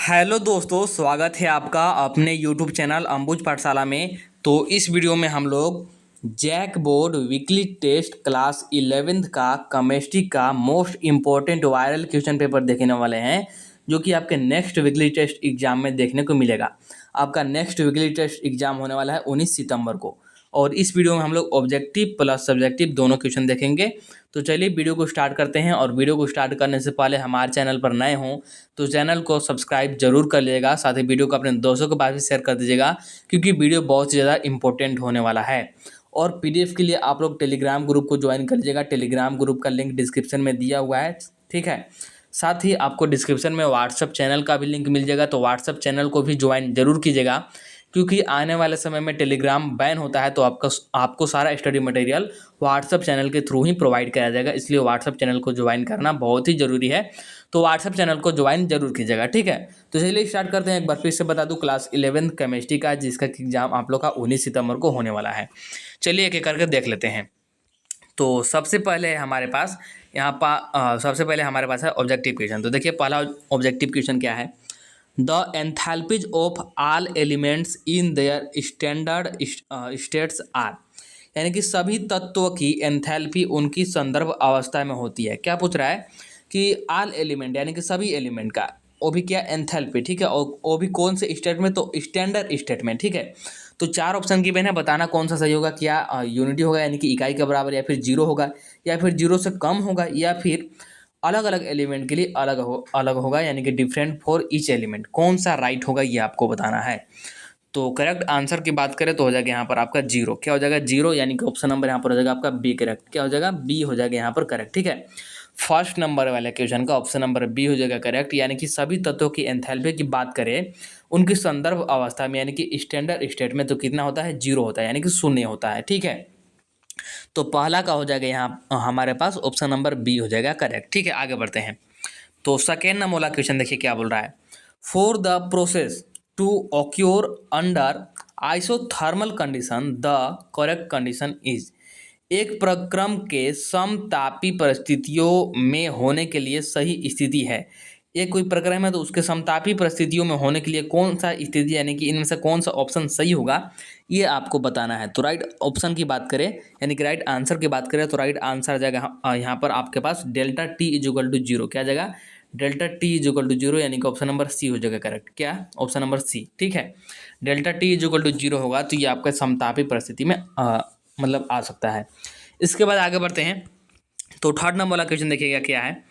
Hello दोस्तों, स्वागत है आपका अपने यूट्यूब चैनल अंबुज पाठशाला में। तो इस वीडियो में हम लोग JAC board weekly test class 11th का केमिस्ट्री का most important viral question paper देखने वाले हैं, जो कि आपके नेक्स्ट वीकली टेस्ट एग्जाम में देखने को मिलेगा। आपका नेक्स्ट वीकली टेस्ट एग्जाम होने वाला है 19 सितंबर को, और इस वीडियो में हम लोग ऑब्जेक्टिव प्लस सब्जेक्टिव दोनों क्वेश्चन देखेंगे। तो चलिए वीडियो को स्टार्ट करते हैं। और वीडियो को स्टार्ट करने से पहले हमारे चैनल पर नए हों तो चैनल को सब्सक्राइब जरूर कर लीजिएगा, साथ ही वीडियो को अपने दोस्तों के पास भी शेयर कर दीजिएगा, क्योंकि वीडियो बहुत ही ज़्यादा इंपॉर्टेंट होने वाला है। और पीडीएफ के लिए आप लोग टेलीग्राम ग्रुप को ज्वाइन कर लीजिएगा। टेलीग्राम ग्रुप का लिंक डिस्क्रिप्शन में दिया हुआ है, ठीक है। साथ ही आपको डिस्क्रिप्शन में व्हाट्सअप चैनल का भी लिंक मिल जाएगा, तो व्हाट्सअप चैनल को भी ज्वाइन जरूर कीजिएगा, क्योंकि आने वाले समय में टेलीग्राम बैन होता है, तो आपको सारा स्टडी मटेरियल व्हाट्सअप चैनल के थ्रू ही प्रोवाइड कराया जाएगा। इसलिए व्हाट्सअप चैनल को ज्वाइन करना बहुत ही ज़रूरी है, तो व्हाट्सअप चैनल को ज्वाइन जरूर कीजिएगा, ठीक है। तो चलिए स्टार्ट करते हैं। एक बार फिर से बता दूं, क्लास 11th केमिस्ट्री का, जिसका एग्जाम आप लोग का 19 सितंबर को होने वाला है। चलिए एक एक करके देख लेते हैं। तो सबसे पहले हमारे पास है ऑब्जेक्टिव क्वेश्चन। तो देखिए पहला ऑब्जेक्टिव क्वेश्चन क्या है। The enthalpies of all elements in their standard states are, यानी कि सभी तत्वों की एंथैल्पी उनकी संदर्भ अवस्था में होती है। क्या पूछ रहा है कि ऑल एलिमेंट यानी कि सभी एलिमेंट का, वो भी क्या एंथैल्पी, ठीक है, और वो भी कौन से स्टेट में, तो स्टैंडर्ड स्टेट में, ठीक है। तो चार ऑप्शन की मैंने बताना कौन सा सही होगा। क्या यूनिटी होगा यानी कि इकाई के बराबर, या फिर जीरो होगा, या फिर जीरो से कम होगा, या फिर अलग अलग एलिमेंट के लिए अलग होगा, यानी कि डिफरेंट फॉर ईच एलिमेंट। कौन सा राइट होगा ये आपको बताना है। तो करेक्ट आंसर की बात करें तो हो जाएगा यहाँ पर आपका जीरो। क्या हो जाएगा, जीरो, यानी कि ऑप्शन नंबर यहाँ पर हो जाएगा आपका बी करेक्ट। क्या हो जाएगा, बी हो जाएगा यहाँ पर करेक्ट, ठीक है। फर्स्ट नंबर वाले क्वेश्चन का ऑप्शन नंबर बी हो जाएगा करेक्ट, यानी कि सभी तत्वों की एंथैल्पी की बात करें उनकी संदर्भ अवस्था में, यानी कि स्टैंडर्ड स्टेट में, तो कितना होता है, जीरो होता है, यानी कि शून्य होता है, ठीक है। तो पहला का हो जाएगा यहाँ हमारे पास ऑप्शन नंबर बी हो जाएगा करेक्ट, ठीक है। आगे बढ़ते हैं। तो सेकेंड नंबर वाला क्वेश्चन देखिए क्या बोल रहा है। For the process to occur under isothermal condition the correct condition is, एक प्रक्रम के समतापी परिस्थितियों में होने के लिए सही स्थिति है। एक कोई प्रक्रम है तो उसके समतापी परिस्थितियों में होने के लिए कौन सा स्थिति, यानी कि इनमें से कौन सा ऑप्शन सही होगा, ये आपको बताना है। तो राइट ऑप्शन की बात करें, यानी कि राइट आंसर की बात करें, तो राइट आंसर आ जाएगा यहाँ पर आपके पास delta T is equal to zero. क्या आ जाएगा, delta T is equal to zero, यानी कि ऑप्शन नंबर सी हो जाएगा करेक्ट। क्या, ऑप्शन नंबर सी, ठीक है। Delta T is equal to zero होगा तो ये आपका समतापी परिस्थिति में मतलब आ सकता है। इसके बाद आगे बढ़ते हैं। तो थर्ड नंबर वाला क्वेश्चन देखिएगा क्या है।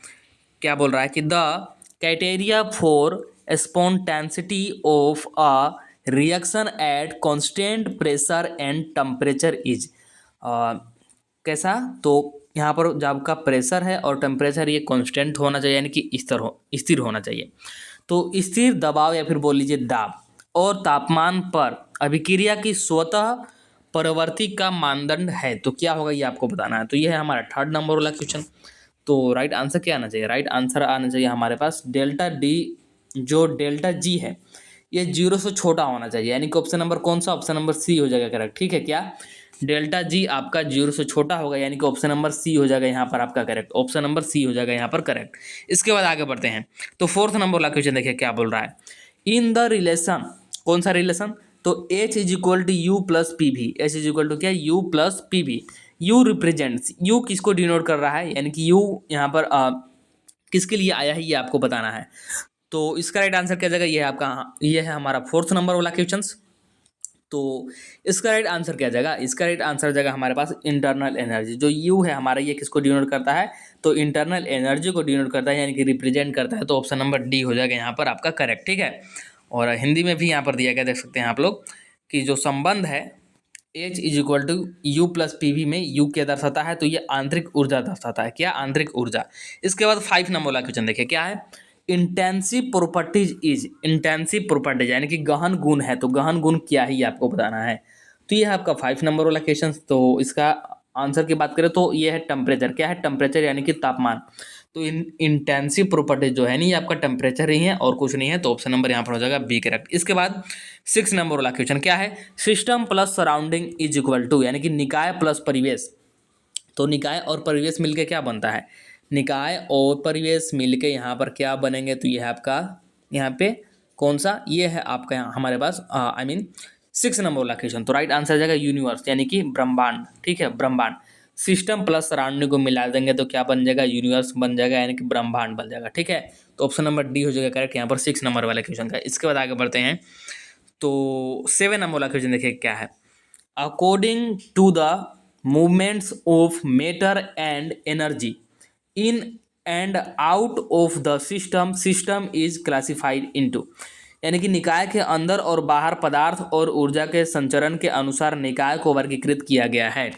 क्या बोल रहा है कि the criteria for spontaneity of a reaction at constant pressure and temperature is, कैसा, तो यहाँ पर जब आपका प्रेशर है और टेम्परेचर ये कांस्टेंट होना चाहिए, यानी कि स्थिर होना चाहिए। तो स्थिर दबाव या फिर बोल लीजिए दाब और तापमान पर अभिक्रिया की स्वतः परवर्ती का मानदंड है। तो क्या होगा ये आपको बताना है। तो ये है हमारा थर्ड नंबर वाला क्वेश्चन। तो राइट आंसर क्या आना चाहिए, राइट आंसर आना चाहिए हमारे पास डेल्टा डी, जो डेल्टा जी है ये जीरो से छोटा होना चाहिए, यानी कि ऑप्शन नंबर कौन सा, ऑप्शन नंबर सी हो जाएगा करेक्ट, ठीक है। क्या, डेल्टा जी आपका जीरो से छोटा होगा, यानी कि ऑप्शन नंबर सी हो जाएगा यहाँ पर आपका करेक्ट, ऑप्शन नंबर सी हो जाएगा यहाँ पर करेक्ट। इसके बाद आगे बढ़ते हैं। तो फोर्थ नंबर वाला क्वेश्चन देखिए क्या बोल रहा है। इन द रिलेशन, कौन सा रिलेशन, तो H is equal to U plus P V. H is equal to क्या, U plus P V. U represents, U किसको डिनोट कर रहा है, यानी कि यू यहाँ पर किसके लिए आया है ये आपको बताना है। तो इसका राइट आंसर क्या जाएगा, ये है आपका, ये है हमारा फोर्थ नंबर वाला क्वेश्चन। तो इसका राइट आंसर क्या जाएगा, इसका राइट आंसर जाएगा हमारे पास इंटरनल एनर्जी। जो यू है हमारा ये किसको डिनोट करता है, तो इंटरनल एनर्जी को डिनोट करता है, यानी कि रिप्रेजेंट करता है। तो ऑप्शन नंबर डी हो जाएगा यहाँ पर आपका करेक्ट, ठीक है। और हिंदी में भी यहाँ पर दिया गया, देख सकते हैं आप लोग, कि जो संबंध है H is equal to U plus P V में यू क्या दर्शाता है, तो ये आंतरिक ऊर्जा दर्शाता है। क्या, आंतरिक ऊर्जा। इसके बाद 5 नंबर वाला क्वेश्चन देखिए क्या है। Intensive properties is, intensive properties यानी कि गहन गुण है, तो गहन गुण क्या है ये आपको बताना है। तो ये है आपका 5 नंबर वाला क्वेश्चन। तो इसका आंसर की बात करें तो ये है टेम्परेचर। क्या है, टेम्परेचर यानी कि तापमान। तो इंटेंसिव प्रॉपर्टीज जो है नहीं, ये आपका टेम्परेचर ही है और कुछ नहीं है। तो ऑप्शन नंबर यहाँ पर हो जाएगा बी करेक्ट। इसके बाद 6 नंबर वाला क्वेश्चन क्या है। System plus surrounding is equal to, यानी कि निकाय प्लस परिवेश। तो निकाय और परिवेश मिलके क्या बनता है, निकाय और परिवेश मिलके यहाँ पर क्या बनेंगे, तो ये है आपका यहाँ पे कौन सा, ये है आपका यहाँ हमारे पास आई मीन 6 नंबर वाला क्वेश्चन। तो राइट आंसर हो जाएगा यूनिवर्स, यानी कि ब्रह्मांड। ठीक है, ब्रह्मांड। सिस्टम प्लस सराउंडिंग को मिला देंगे तो क्या बन जाएगा, यूनिवर्स बन जाएगा, यानी कि ब्रह्मांड बन जाएगा। ठीक है, तो ऑप्शन नंबर डी हो जाएगा करेक्ट यहाँ पर 6 नंबर वाले क्वेश्चन का। इसके बाद आगे बढ़ते हैं, तो 7 नंबर वाला क्वेश्चन देखिए क्या है। According to the movements of matter and energy in and out of the system, system is classified into, यानी कि निकाय के अंदर और बाहर पदार्थ और ऊर्जा के संचरण के अनुसार निकाय को वर्गीकृत किया गया है।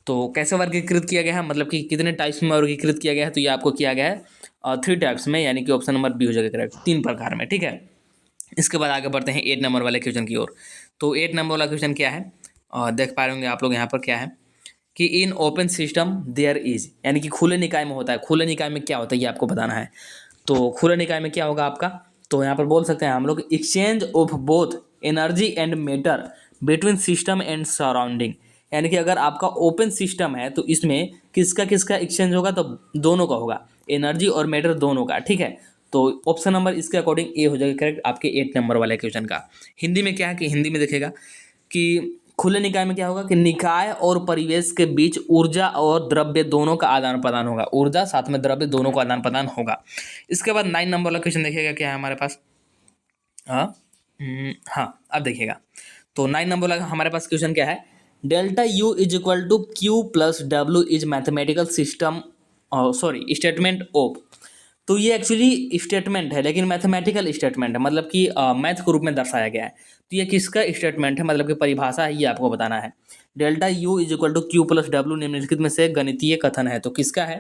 तो कैसे वर्गीकृत किया गया है, मतलब कि कितने टाइप्स में वर्गीकृत किया गया है, तो ये आपको किया गया है 3 टाइप्स में, यानी कि ऑप्शन नंबर बी हो जाएगा करेक्ट, 3 प्रकार में। ठीक है, इसके बाद आगे बढ़ते हैं 8 नंबर वाले क्वेश्चन की ओर। तो 8 नंबर वाला क्वेश्चन क्या है, देख पा रहे होंगे आप लोग यहाँ पर क्या है कि in open system there is, यानी कि खुले निकाय में होता है। खुले निकाय में क्या होता है ये आपको बताना है। तो खुले निकाय में क्या होगा आपका, तो यहाँ पर बोल सकते हैं हम लोग exchange of both energy and matter between system and surrounding, यानी कि अगर आपका ओपन सिस्टम है तो इसमें किसका किसका एक्सचेंज होगा, तो दोनों का होगा, एनर्जी और मैटर दोनों का। ठीक है, तो ऑप्शन नंबर इसके अकॉर्डिंग ए हो जाएगा करेक्ट आपके 8 नंबर वाले क्वेश्चन का। हिंदी में क्या है कि हिंदी में देखेगा कि खुले निकाय में क्या होगा कि निकाय और परिवेश के बीच ऊर्जा और द्रव्य दोनों का आदान प्रदान होगा, ऊर्जा साथ में द्रव्य दोनों का आदान प्रदान होगा। इसके बाद 9 नंबर वाला क्वेश्चन देखिएगा क्या है हमारे पास। हाँ, अब देखिएगा, तो 9 नंबर वाला हमारे पास क्वेश्चन क्या है, delta U is equal to Q plus W is mathematical system sorry statement of. तो ये एक्चुअली स्टेटमेंट है, लेकिन मैथमेटिकल स्टेटमेंट है, मतलब कि मैथ के रूप में दर्शाया गया है। तो ये किसका स्टेटमेंट है, मतलब कि परिभाषा है, ये आपको बताना है। Delta U is equal to Q plus W निम्नलिखित में से गणितीय कथन है, तो किसका है,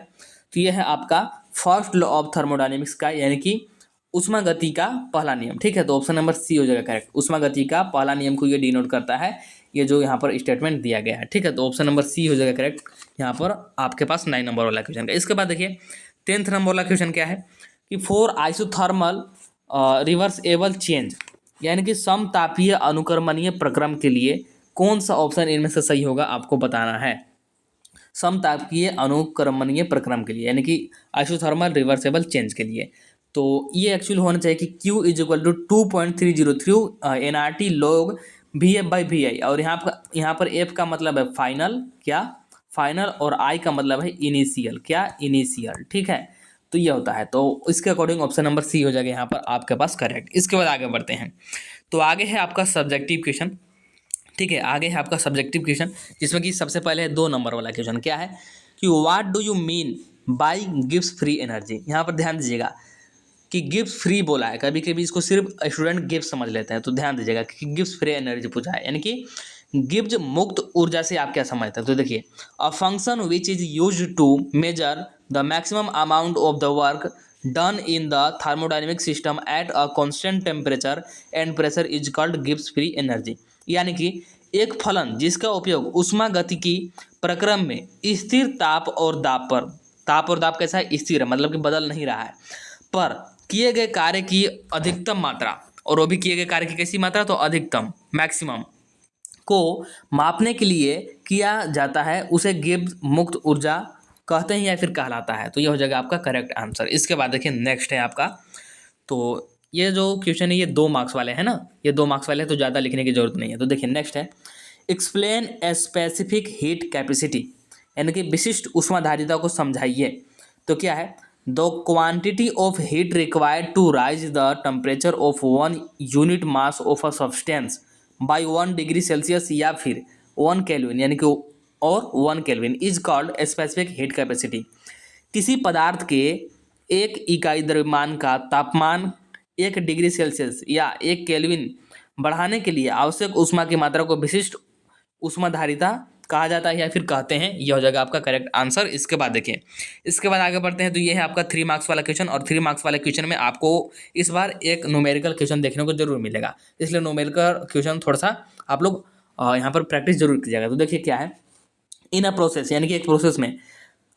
तो ये है आपका फर्स्ट लॉ ऑफ थर्मोडायनेमिक्स का, यानी कि उष्मा गति का पहला नियम। ठीक है, तो ऑप्शन नंबर सी हो जाएगा करेक्ट, उष्मा गति का पहला नियम को ये डिनोट करता है, ये जो यहाँ पर स्टेटमेंट दिया गया है। ठीक है, तो ऑप्शन नंबर सी हो जाएगा करेक्ट यहाँ पर आपके पास 9 नंबर वाला क्वेश्चन का। इसके बाद देखिए 10th नंबर वाला क्वेश्चन क्या है कि फॉर आइसोथर्मल रिवर्सेबल चेंज, यानी कि समतापीय अनुक्रमणीय प्रक्रम के लिए कौन सा ऑप्शन इनमें से सही होगा आपको बताना है। समतापीय अनुक्रमणीय प्रक्रम के लिए, यानी कि आइसोथर्मल रिवर्सेबल चेंज के लिए, तो ये एक्चुअली होना चाहिए कि Q is equal to 2.303 NRT log VF/VI, और यहाँ पर F का मतलब है फाइनल, क्या फाइनल, और I का मतलब है इनिशियल, क्या इनिशियल। ठीक है, तो ये होता है, तो इसके अकॉर्डिंग ऑप्शन नंबर सी हो जाएगा यहाँ पर आपके पास करेक्ट। इसके बाद आगे बढ़ते हैं, तो आगे है आपका सब्जेक्टिव क्वेश्चन। ठीक है, आगे है आपका सब्जेक्टिव क्वेश्चन, जिसमें कि सबसे पहले है 2 नंबर वाला क्वेश्चन क्या है कि what do you mean by Gibbs free energy. यहाँ पर ध्यान दीजिएगा कि गिब्स फ्री बोला है, कभी कभी इसको सिर्फ स्टूडेंट गिब्स समझ लेते हैं, तो ध्यान दीजिएगा कि गिब्स फ्री एनर्जी पूछा है, यानी कि गिब्स मुक्त ऊर्जा से आप क्या समझते हैं। तो देखिए, a function which is used to measure the maximum amount of the work done in the thermodynamic system at a constant temperature and pressure is called Gibbs free energy, यानी कि एक फलन जिसका उपयोग उष्मा गतिकी प्रक्रम में स्थिर ताप और दाब कैसा है, स्थिर है, मतलब कि बदल नहीं रहा है, पर किए गए कार्य की अधिकतम मात्रा, और वो भी किए गए कार्य की कैसी मात्रा, तो अधिकतम मैक्सिमम को मापने के लिए किया जाता है, उसे गिब्स मुक्त ऊर्जा कहते हैं या फिर कहलाता है। तो ये हो जाएगा आपका करेक्ट आंसर। इसके बाद देखिए नेक्स्ट है आपका, तो ये जो क्वेश्चन है ये 2 मार्क्स वाले हैं ना, ये 2 मार्क्स वाले हैं, तो ज़्यादा लिखने की जरूरत नहीं है। तो देखिए नेक्स्ट है, explain a specific heat capacity, यानी कि विशिष्ट ऊष्माधारिता को समझाइए। तो क्या है, the quantity of heat required to raise the temperature of 1 unit mass of a substance by 1 degree Celsius या फिर 1 केल्विन, यानी कि और 1 kelvin is called a specific heat capacity. किसी पदार्थ के 1 इकाई द्रव्यमान का तापमान 1 डिग्री सेल्सियस या 1 केल्विन बढ़ाने के लिए आवश्यक ऊष्मा की मात्रा को विशिष्ट ऊष्माधारिता कहा जाता है या फिर कहते हैं, यह हो जाएगा आपका करेक्ट आंसर। इसके बाद देखिए, इसके बाद आगे बढ़ते हैं, तो ये है आपका 3 मार्क्स वाला क्वेश्चन, और 3 मार्क्स वाले क्वेश्चन में आपको इस बार एक न्यूमेरिकल क्वेश्चन देखने को जरूर मिलेगा, इसलिए न्यूमेरिकल क्वेश्चन थोड़ा सा आप लोग यहाँ पर प्रैक्टिस जरूर कीजिएगा। तो देखिए क्या है, इन अ प्रोसेस, यानी कि एक प्रोसेस में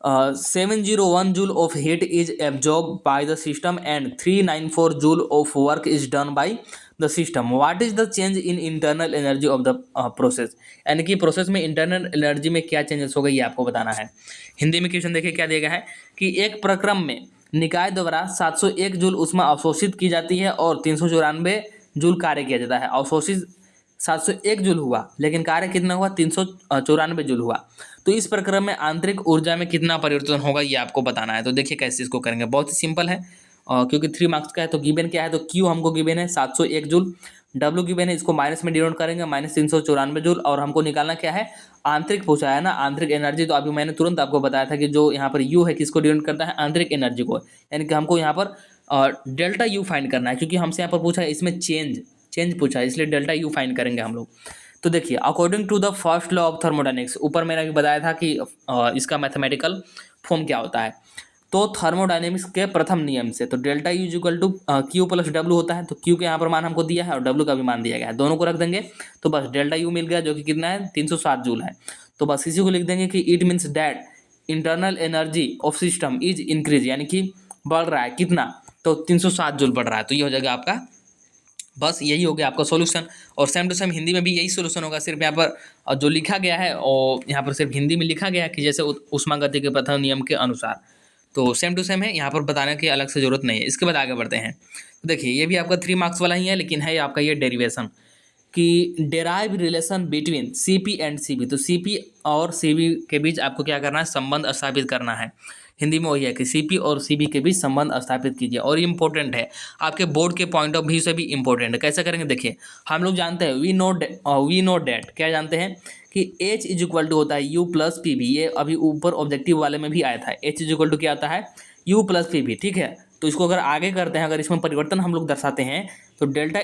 701 joule of heat is absorb by the system and 394 joule of work is done by the system, what is the change in internal energy of the process, यानी कि प्रोसेस में internal energy में क्या changes हो गई ये आपको बताना है। हिंदी में क्वेश्चन देखिए क्या दिया गया है कि एक प्रक्रम में निकाय द्वारा 701 जूल ऊष्मा अवशोषित की जाती है और 394 जूल कार्य किया जाता है। अवशोषित 701 जूल हुआ लेकिन कार्य कितना हुआ, 394 जूल हुआ। तो इस प्रक्रम में आंतरिक ऊर्जा में कितना परिवर्तन होगा ये आपको बताना है। तो देखिए कैसे इसको करेंगे, बहुत ही सिंपल है। क्योंकि 3 मार्क्स का है तो गिवन क्या है, तो क्यू हमको गिवन है 701 जूल, डब्ल्यू गिवन है, इसको माइनस में डिनोट करेंगे -394 जूल, और हमको निकालना क्या है, आंतरिक पूछा है ना, आंतरिक एनर्जी। तो अभी मैंने तुरंत आपको बताया था कि जो यहाँ पर यू है किसको डिनोट करता है, आंतरिक एनर्जी को, यानी कि हमको यहाँ पर डेल्टा यू फाइंड करना है, क्योंकि हमसे यहाँ पर पूछा है इसमें चेंज पूछा है, इसलिए डेल्टा यू फाइंड करेंगे हम लोग। तो देखिए according to the first law of thermodynamics, ऊपर मैंने अभी बताया था कि इसका मैथमेटिकल फॉर्म क्या होता है। तो थर्मोडायनेमिक्स के प्रथम नियम से तो delta U equal to Q plus W होता है। तो क्यू के यहाँ पर मान हमको दिया है और डब्ल्यू का भी मान दिया गया है, दोनों को रख देंगे तो बस डेल्टा यू मिल गया, जो कि कितना है 307 जूल है। तो बस इसी को लिख देंगे कि it means that internal energy of system is increase, यानी कि बढ़ रहा है कितना, तो 307 जूल बढ़ रहा है। तो ये हो जाएगा आपका, बस यही हो गया आपका सॉल्यूशन। और सेम टू सेम हिंदी में भी यही सॉल्यूशन होगा, सिर्फ यहाँ पर जो लिखा गया है और यहाँ पर सिर्फ हिंदी में लिखा गया है कि जैसे ऊष्मागति के प्रथम नियम के अनुसार। तो सेम टू सेम है, यहाँ पर बताने की अलग से जरूरत नहीं है। इसके बाद आगे बढ़ते हैं। तो देखिए ये भी आपका 3 मार्क्स वाला ही है, लेकिन है आपका ये डेरिवेशन कि derive relation between CP and CB. तो सीपी और सीबी के बीच आपको क्या करना है, संबंध स्थापित करना है। हिंदी में वही है कि सीपी और सीबी के बीच संबंध स्थापित कीजिए, और ये इंपॉर्टेंट है आपके बोर्ड के पॉइंट ऑफ व्यू से भी इंपॉर्टेंट है। कैसे करेंगे, देखिए हम लोग जानते हैं वी नो डैट, क्या जानते हैं कि H इज इक्वल टू होता है U प्लस पी बी। ये अभी ऊपर ऑब्जेक्टिव वाले में भी आया था, H इज इक्वल टू क्या आता है, U प्लस पी बी, ठीक है। तो इसको अगर आगे करते हैं, अगर इसमें परिवर्तन हम लोग दर्शाते हैं तो delta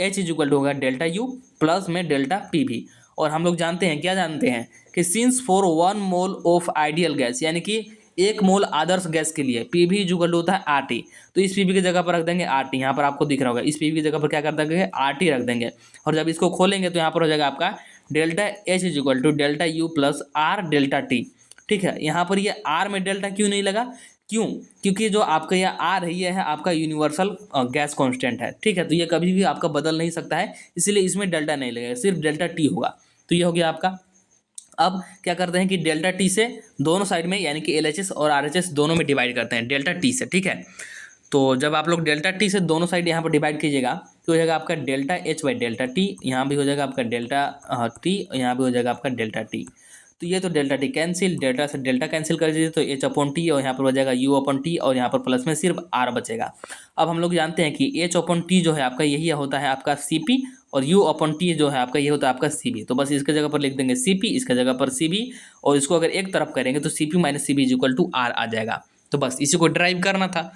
H is equal to होगा डेल्टा U प्लस में डेल्टा पी बी। और हम लोग जानते हैं, क्या जानते हैं कि since for 1 mole of ideal gas, यानी कि 1 मोल आदर्श गैस के लिए पी भी इक्वल टू होता है आर टी। तो इस पी बी की जगह पर रख देंगे आर टी, यहाँ पर आपको दिख रहा होगा, इस पी बी की जगह पर क्या कर देंगे, आर टी रख देंगे। और जब इसको खोलेंगे तो यहाँ पर हो जाएगा आपका delta H is equal to delta U plus R delta T, ठीक है। यहाँ पर ये आर में डेल्टा क्यों नहीं लगा, क्यों, क्योंकि जो आपका यह आर है, यह है आपका यूनिवर्सल गैस कांस्टेंट है, ठीक है। तो ये कभी भी आपका बदल नहीं सकता है, इसलिए इसमें डेल्टा नहीं लगेगा, सिर्फ डेल्टा टी होगा। तो ये हो गया आपका। अब क्या करते हैं कि डेल्टा टी से दोनों साइड में, यानी कि LHS और RHS दोनों में डिवाइड करते हैं डेल्टा टी से, ठीक है। तो जब आप लोग डेल्टा टी से दोनों साइड यहाँ पर डिवाइड कीजिएगा तो हो जाएगा आपका delta H by delta T, यहाँ भी हो जाएगा आपका डेल्टा टी, यहाँ भी हो जाएगा आपका डेल्टा टी। तो ये तो डेल्टा टी कैंसिल, डेल्टा से डेल्टा कैंसिल कर दीजिए तो H अपॉन टी, और यहाँ पर बचेगा U अपॉन टी, और यहाँ पर प्लस में सिर्फ R बचेगा। अब हम लोग जानते हैं कि H अपॉन टी जो है आपका यही होता है आपका CP, और U अपॉन टी जो है आपका ये होता है आपका CB। तो बस इसके जगह पर लिख देंगे CP, इसके जगह पर CB, और इसको अगर एक तरफ करेंगे तो CP minus CB is equal to R आ जाएगा। तो बस इसी को ड्राइव करना था,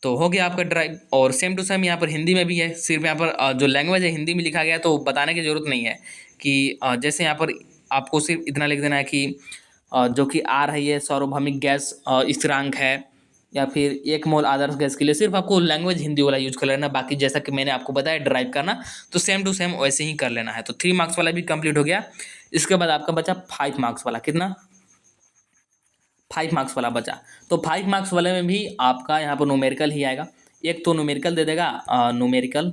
तो हो गया आपका ड्राइव। और सेम टू सेम यहाँ पर हिंदी में भी है, सिर्फ यहाँ पर जो लैंग्वेज है हिंदी में लिखा गया है, तो बताने की ज़रूरत नहीं है कि जैसे यहाँ पर आपको सिर्फ इतना लिख देना है कि जो कि आर है ये सार्वभौमिक गैस स्थिरांक है, या फिर 1 मोल आदर्श गैस के लिए सिर्फ आपको लैंग्वेज हिंदी वाला यूज कर लेना। बाकी जैसा कि मैंने आपको बताया ड्राइव करना, तो सेम टू सेम वैसे ही कर लेना है। तो 3 मार्क्स वाला भी कंप्लीट हो गया। इसके बाद आपका बचा 5 मार्क्स वाला, कितना, 5 मार्क्स वाला बचा। तो 5 मार्क्स वाले में भी आपका यहाँ पर न्यूमेरिकल ही आएगा। एक तो न्यूमेरिकल दे देगा, न्यूमेरिकल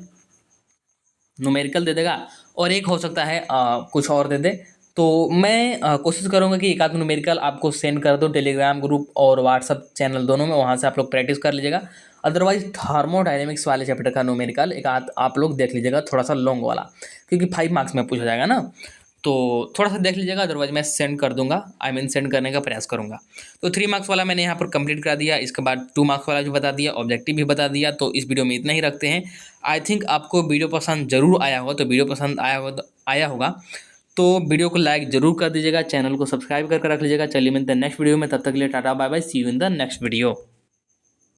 दे देगा, और एक हो सकता है कुछ और दे दे। तो मैं कोशिश करूँगा कि एक आध न्यूमेरिकल आपको सेंड कर दूँ टेलीग्राम ग्रुप और व्हाट्सअप चैनल दोनों में, वहाँ से आप लोग प्रैक्टिस कर लीजिएगा। अदरवाइज थर्मोडायनेमिक्स वाले चैप्टर का न्यूमेरिकल एक आध आप लोग देख लीजिएगा, थोड़ा सा लॉन्ग वाला, क्योंकि 5 मार्क्स में पूछा जाएगा ना, तो थोड़ा सा देख लीजिएगा। अदरवाइज मैं सेंड कर दूंगा, सेंड करने का प्रयास करूंगा। तो 3 मार्क्स वाला मैंने यहाँ पर कंप्लीट करा दिया। इसके बाद 2 मार्क्स वाला भी बता दिया, ऑब्जेक्टिव भी बता दिया। तो इस वीडियो में इतना ही रखते हैं। आई थिंक आपको वीडियो पसंद जरूर आया होगा, तो वीडियो पसंद आया होगा तो वीडियो को लाइक जरूर कर दीजिएगा, चैनल को सब्सक्राइब करके रख लीजिएगा। चलिए मिलते हैं नेक्स्ट वीडियो में, तब तक के लिए tata bye bye, see you in the next video.